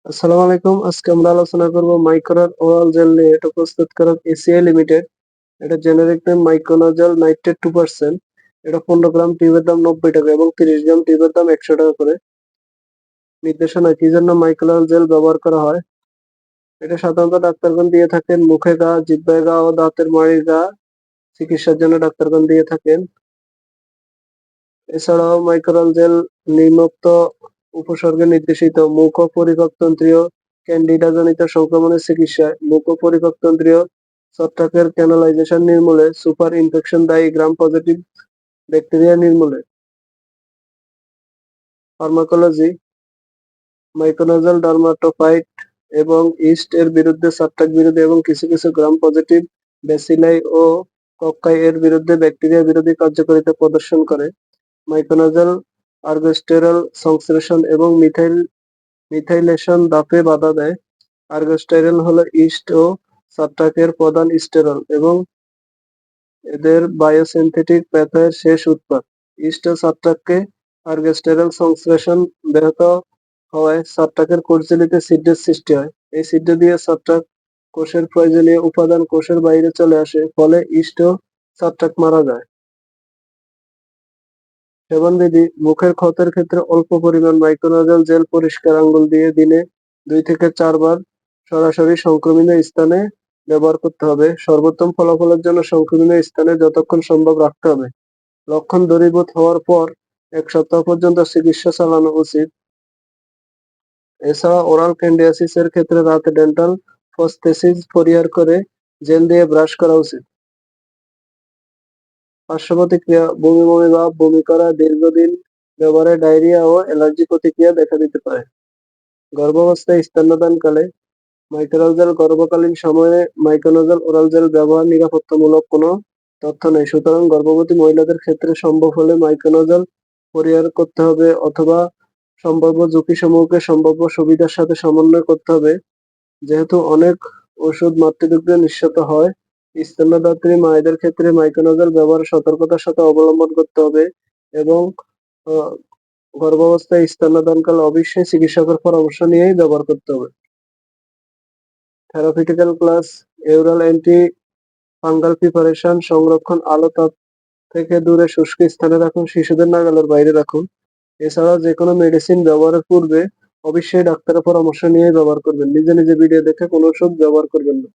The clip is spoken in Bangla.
আসসালামু আলাইকুম। আজকে আমরা আলোচনা করব মাইক্রোনার ওরাল জেল নিয়ে। এটা প্রস্তুতকারক এসিআই লিমিটেড। এটা জেনেরিক নেম মাইক্রোনাজল নাইট্রেট 2%। এটা 15 গ্রাম টিউবের দাম 90 টাকা এবং 30 গ্রাম টিউবের দাম 100 টাকা করে। নির্দেশনা কি জন্য মাইক্রোনাল জেল ব্যবহার করা হয়? এটা সাধারণত ডাক্তারগণ দিয়ে থাকেন মুখে ঘা, জিহ্বায় ঘা ও দাঁতের মাড়ির ঘা চিকিৎসার জন্য ডাক্তারগণ দিয়ে থাকেন। এছাড়াও মাইক্রোনাল জেল নিম্নোক্ত উপসর্গে নির্দেশিত: মুখ ও পরিপাকতন্ত্রীয় ক্যান্ডিডাজনিত সংক্রমণের চিকিৎসায়, মুখ ও পরিপাকতন্ত্রীয় ছত্রাকের ক্যানালাইজেশন নির্মূলে, সুপার ইনফেকশন দায়ী গ্রাম পজিটিভ ব্যাকটেরিয়া নির্মূলে। ফার্মাকোলজি: মাইকোনাজল ডার্মাটোফাইট এবং ইস্ট এর বিরুদ্ধে, ছত্রাক বিরোধী এবং কিছু কিছু গ্রাম পজিটিভ ব্যাসিলাই ও কক্কাই এর বিরুদ্ধে ব্যাকটেরিয়া বিরোধী কার্যকারিতা প্রদর্শন করে। মাইকোনাজল আর্গোস্টেরল সংশ্লেষণ এবং মিথাইলেশন ধাপে বাধা দেয়। আর্গোস্টেরল হলো ইস্ট ও ছত্রাকের প্রধান স্টেরল এবং এদের বায়োসিনথেটিক প্যাথের শেষ উৎপাদ। ইস্ট ও ছত্রাককে আর্গোস্টেরল সংশ্লেষণ ব্যাহত হওয়ায় ছত্রাকের কোষঝিল্লিতে ছিদ্রের সৃষ্টি হয়। এই ছিদ্র দিয়ে ছত্রাক কোষের প্রয়োজনীয় উপাদান কোষের বাইরে চলে আসে, ফলে ইস্ট ও ছত্রাক মারা যায়। সেবনবিধি: মুখের ক্ষতের ক্ষেত্রে অল্প পরিমাণ মাইক্রোনাজল জেল পরিষ্কার আঙ্গুল দিয়ে দিনে 2 থেকে 4 বার সরাসরি সংক্রমিত স্থানে ব্যবহার করতে হবে। সর্বোত্তম ফলাফলের জন্য সংক্রমিত স্থানে যতক্ষণ সম্ভব রাখতে হবে। লক্ষণ দূরীভূত হওয়ার পর 1 সপ্তাহ পর্যন্ত চিকিৎসা চালানো উচিত। এছাড়া ওরাল ক্যান্ডিডিয়াসিস এর ক্ষেত্রে দাঁতে ডেন্টাল প্রস্থেসিস পরিহার করে জেল দিয়ে ব্রাশ করা উচিত। পার্শ্বপ্রতিক্রিয়া: বমি বমি ভাব, বমি করা, দীর্ঘদিন ব্যবহারে ডায়রিয়া ও অ্যালার্জি প্রতিক্রিয়া দেখা দিতে পারে। গর্ভাবস্থায় স্তন্যদানকালে মাইক্রোনাজল গর্ভকালীন সময়ে মাইক্রোনাজল ওরাল জেল ব্যবহার নিরাপত্তামূলক কোনো তথ্য নেই, সুতরাং গর্ভবতী মহিলাদের ক্ষেত্রে সম্ভব হলে মাইক্রোনাজল পরিহার করতে হবে অথবা সম্ভাব্য ঝুঁকিসমূহকে সম্ভাব্য সুবিধার সাথে সমন্বয় করতে হবে। যেহেতু অনেক ওষুধ মাতৃদুগ্ধে নিঃসৃত হয়, স্তন্যদাত্রী মায়েদের ক্ষেত্রে মাইক্রোনাজল ব্যবহারে সতর্কতার সাথে অবলম্বন করতে হবে এবং আহ, গর্ভাবস্থায় স্তন্যদানকালে অবশ্যই চিকিৎসকের পরামর্শ নিয়েই ব্যবহার করতে হবে। থেরাপিউটিক্যাল class: Ural anti fungal preparation সংরক্ষণ: আলো তাপ থেকে দূরে শুষ্ক স্থানে রাখুন, শিশুদের নাগালের বাইরে রাখুন। এছাড়াও যে কোনো মেডিসিন ব্যবহারের পূর্বে অবশ্যই ডাক্তারের পরামর্শ নিয়ে ব্যবহার করবেন। নিজে নিজে ভিডিও দেখে কোনো ওষুধ ব্যবহার করবেন না।